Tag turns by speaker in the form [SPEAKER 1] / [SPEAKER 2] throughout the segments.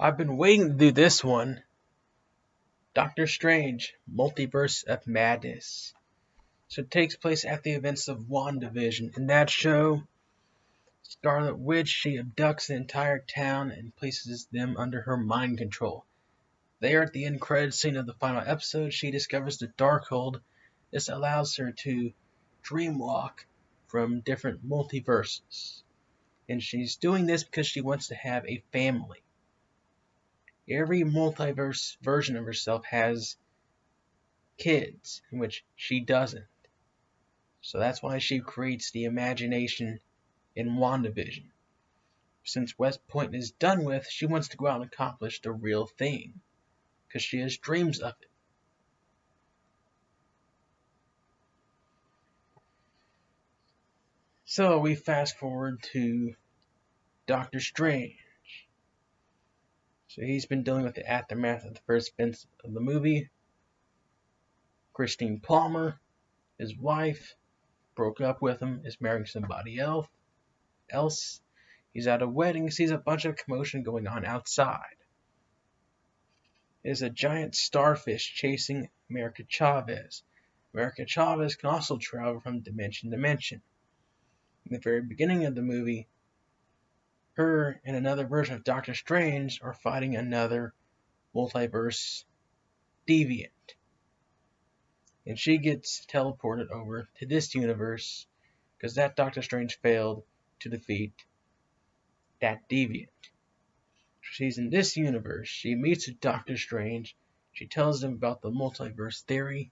[SPEAKER 1] I've been waiting to do this one. Doctor Strange, Multiverse of Madness. So it takes place at the events of WandaVision. In that show, Scarlet Witch, she abducts the entire town and places them under her mind control. There at the end credits scene of the final episode, she discovers the Darkhold. This allows her to dreamwalk from different multiverses. And she's doing this because she wants to have a family. Every multiverse version of herself has kids, in which she doesn't. So that's why she creates the imagination in WandaVision. Since West Point is done with, she wants to go out and accomplish the real thing, because she has dreams of it. So we fast forward to Doctor Strange. So he's been dealing with the aftermath of the first events of the movie. Christine Palmer, his wife, broke up with him, is marrying somebody else. He's at a wedding, sees a bunch of commotion going on outside. There's a giant starfish chasing America Chavez. America Chavez can also travel from dimension to dimension. In the very beginning of the movie, her and another version of Doctor Strange are fighting another multiverse deviant. And she gets teleported over to this universe because that Doctor Strange failed to defeat that deviant. She's in this universe. She meets with Doctor Strange. She tells him about the multiverse theory.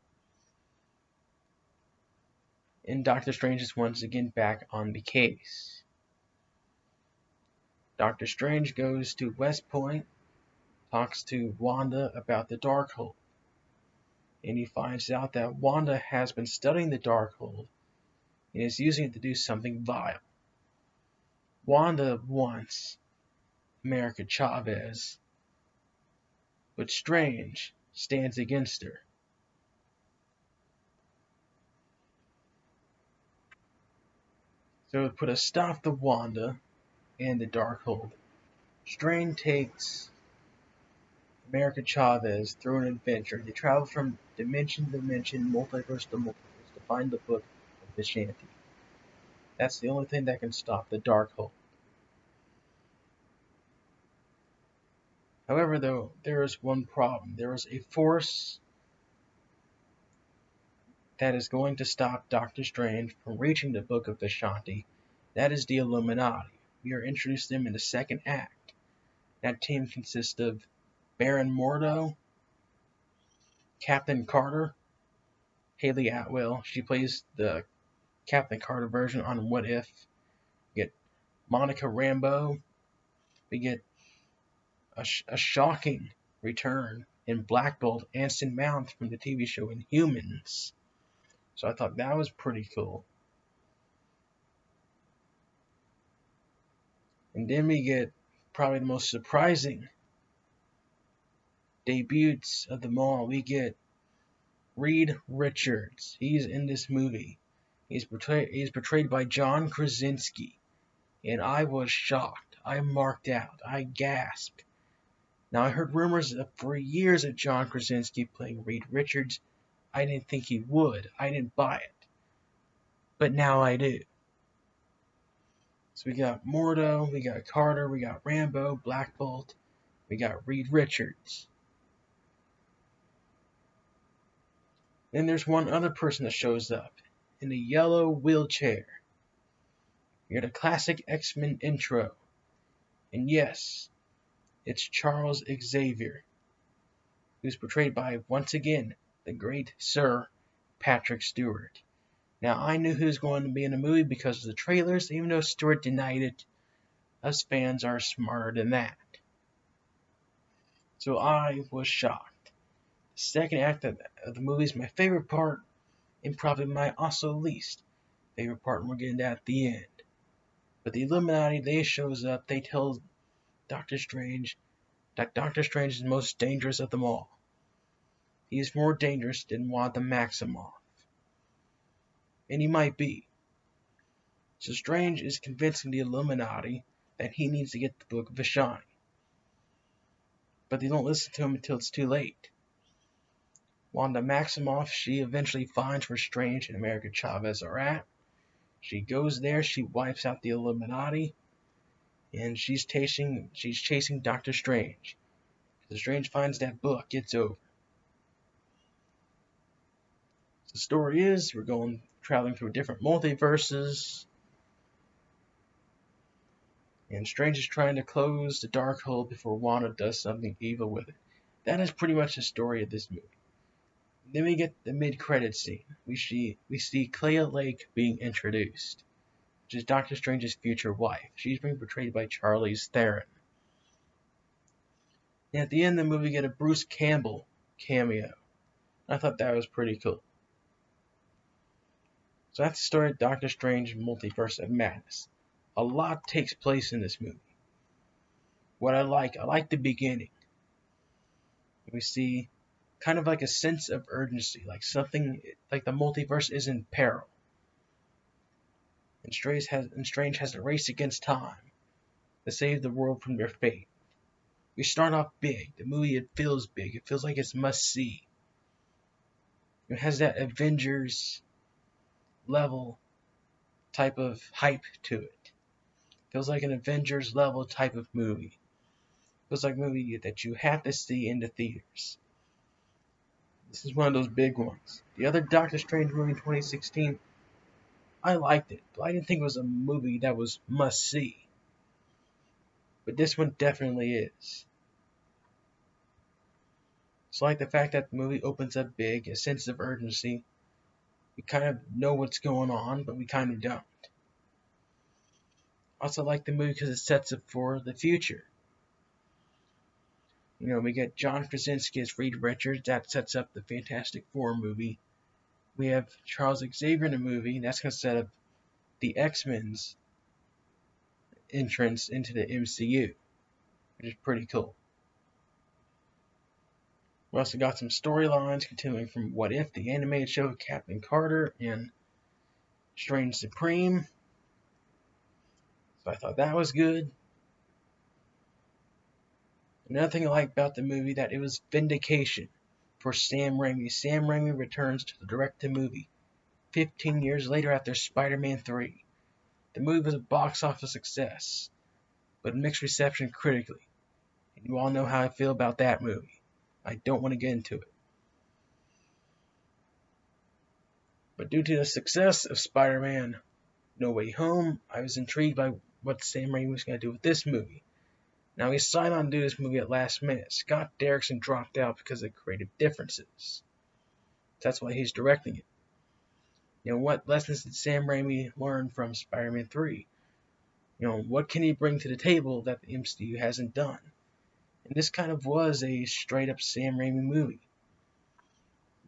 [SPEAKER 1] And Doctor Strange is once again back on the case. Doctor Strange goes to West Point, talks to Wanda about the Darkhold. And he finds out that Wanda has been studying the Darkhold and is using it to do something vile. Wanda wants America Chavez, but Strange stands against her. So to put a stop to Wanda and the Darkhold, Strange takes America Chavez through an adventure. They travel from dimension to dimension, multiverse to multiverse, to find the book of the Shanty. That's the only thing that can stop the Darkhold. However, though, there is one problem. There is a force that is going to stop Doctor Strange from reaching the Book of Vishanti. That is the Illuminati. We are introduced to them in the second act. That team consists of Baron Mordo, Captain Carter, Haley Atwell. She plays the Captain Carter version on What If. We get Monica Rambeau. We get a shocking return in Black Bolt, Anson Mount from the TV show Inhumans. So I thought that was pretty cool. And then we get probably the most surprising debuts of them all. We get Reed Richards. He's in this movie. He's portrayed by John Krasinski. And I was shocked. I marked out. I gasped. Now, I heard rumors for years of John Krasinski playing Reed Richards. I didn't think he would. I didn't buy it. But now I do. So we got Mordo, we got Carter, we got Rambeau, Black Bolt, we got Reed Richards. Then there's one other person that shows up in a yellow wheelchair. You get a classic X-Men intro. And yes, it's Charles Xavier, who's portrayed by, once again, the great Sir Patrick Stewart. Now, I knew he was going to be in the movie because of the trailers, even though Stewart denied it. Us fans are smarter than that. So I was shocked. The second act of the movie is my favorite part, and probably my also least favorite part, and we're getting that at the end. But the Illuminati, they shows up, they tell Doctor Strange that Doctor Strange is the most dangerous of them all. He is more dangerous than Wanda Maximoff. And he might be. So Strange is convincing the Illuminati that he needs to get the Book of Vishanti. but they don't listen to him until it's too late. Wanda Maximoff, she eventually finds where Strange and America Chavez are at. She goes there, she wipes out the Illuminati, and she's chasing Doctor Strange. Because Strange finds that book, it's over. The story is we're traveling through different multiverses, and Strange is trying to close the Darkhold before Wanda does something evil with it. That is pretty much the story of this movie. Then we get the mid-credit scene. We see Clea Lake being introduced, which is Doctor Strange's future wife. She's being portrayed by Charlize Theron. And at the end of the movie, we get a Bruce Campbell cameo. I thought that was pretty cool. So that's the story of Doctor Strange Multiverse of Madness. A lot takes place in this movie. What I like the beginning. We see kind of like a sense of urgency, like something, like the multiverse is in peril. And Strange has to race against time to save the world from their fate. We start off big. The movie, it feels big. It feels like it's must-see. It has that Avengers level type of hype to it. Feels like an Avengers level type of movie. Feels like a movie that you have to see in the theaters. This is one of those big ones. The other Doctor Strange movie in 2016, I liked it, but I didn't think it was a movie that was must-see. But this one definitely is. It's like the fact that the movie opens up big, a sense of urgency. We kind of know what's going on, but we kind of don't. Also like the movie because it sets up for the future. We get John Krasinski as Reed Richards. That sets up the Fantastic Four movie. We have Charles Xavier in the movie. That's going to set up the X-Men's entrance into the MCU, which is pretty cool. We also got some storylines continuing from What If, the animated show of Captain Carter, and Strange Supreme. So I thought that was good. Another thing I like about the movie, that it was vindication for Sam Raimi. Sam Raimi returns to the direct-to-movie 15 years later after Spider-Man 3. The movie was a box office success, but mixed reception critically. And you all know how I feel about that movie. I don't want to get into it. But due to the success of Spider-Man No Way Home, I was intrigued by what Sam Raimi was going to do with this movie. Now, he signed on to do this movie at last minute. Scott Derrickson dropped out because of creative differences. That's why he's directing it. What lessons did Sam Raimi learn from Spider-Man 3? What can he bring to the table that the MCU hasn't done? And this kind of was a straight-up Sam Raimi movie.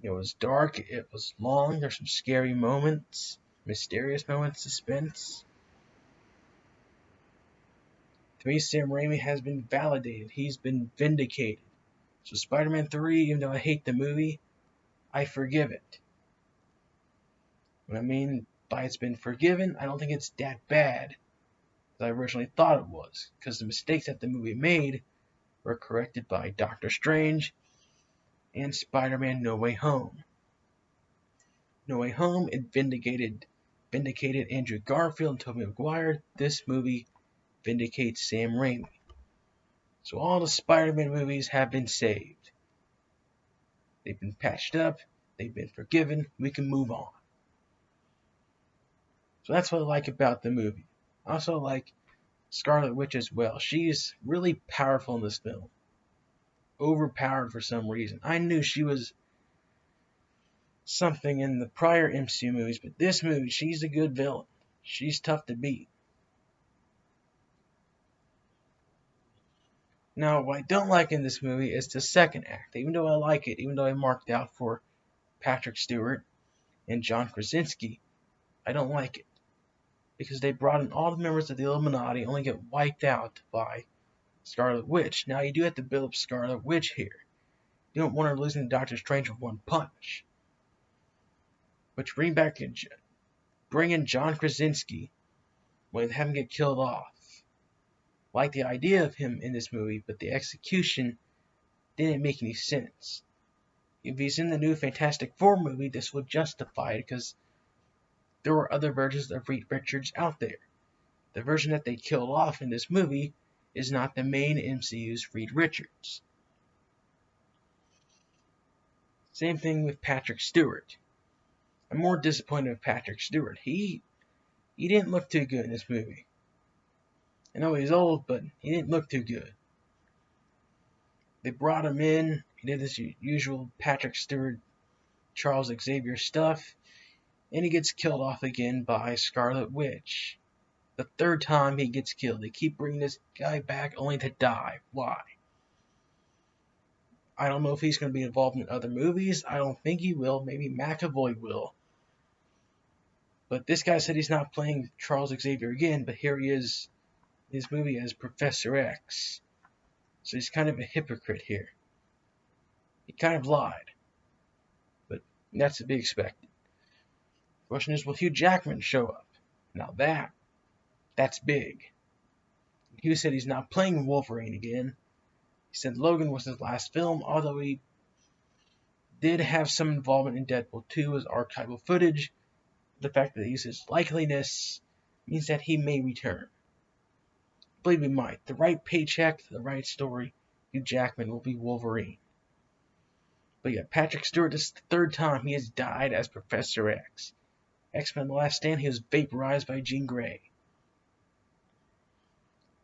[SPEAKER 1] It was dark, it was long, there's some scary moments, mysterious moments, suspense. To me, Sam Raimi has been validated. He's been vindicated. So Spider-Man 3, even though I hate the movie, I forgive it. What I mean by it's been forgiven, I don't think it's that bad as I originally thought it was, because the mistakes that the movie made were corrected by Doctor Strange and Spider-Man No Way Home. No Way Home, it vindicated Andrew Garfield and Tobey Maguire. This movie vindicates Sam Raimi. So all the Spider-Man movies have been saved. They've been patched up. They've been forgiven. We can move on. So that's what I like about the movie. I also like Scarlet Witch as well. She's really powerful in this film. Overpowered for some reason. I knew she was something in the prior MCU movies, but this movie, she's a good villain. She's tough to beat. Now, what I don't like in this movie is the second act. Even though I like it, even though I marked out for Patrick Stewart and John Krasinski, I don't like it. Because they brought in all the members of the Illuminati, only get wiped out by Scarlet Witch. Now, you do have to build up Scarlet Witch here. You don't want her losing to Doctor Strange with one punch. But to bring in John Krasinski, when have him get killed off. I like the idea of him in this movie, but the execution didn't make any sense. If he's in the new Fantastic Four movie, this would justify it because there were other versions of Reed Richards out there. The version that they killed off in this movie is not the main MCU's Reed Richards. Same thing with Patrick Stewart. I'm more disappointed with Patrick Stewart. He didn't look too good in this movie. I know he's old, but he didn't look too good. They brought him in. He did this usual Patrick Stewart, Charles Xavier stuff, and he gets killed off again by Scarlet Witch. The third time he gets killed. They keep bringing this guy back only to die. Why? I don't know if he's going to be involved in other movies. I don't think he will. Maybe McAvoy will. But this guy said he's not playing Charles Xavier again, but here he is in his movie as Professor X. So he's kind of a hypocrite here. He kind of lied. But that's to be expected. The question is, will Hugh Jackman show up? Now that's big. Hugh said he's not playing Wolverine again. He said Logan was his last film, although he did have some involvement in Deadpool 2 as archival footage. The fact that he uses likeliness means that he may return. I believe he might. The right paycheck, the right story, Hugh Jackman will be Wolverine. But yeah, Patrick Stewart, this is the third time he has died as Professor X. X-Men The Last Stand, he was vaporized by Jean Grey.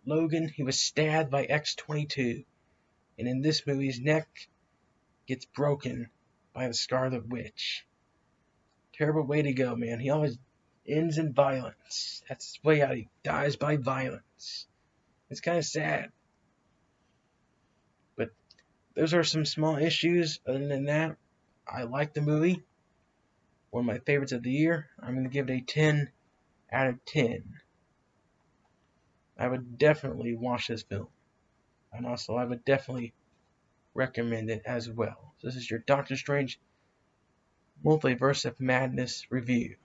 [SPEAKER 1] Logan, he was stabbed by X-22. And in this movie, his neck gets broken by the Scarlet Witch. Terrible way to go, man. He always ends in violence. That's his way out. He dies by violence. It's kind of sad. But those are some small issues. Other than that, I like the movie. One of my favorites of the year. I'm going to give it a 10 out of 10. I would definitely watch this film. And also, I would definitely recommend it as well. So this is your Doctor Strange Multiverse of Madness review.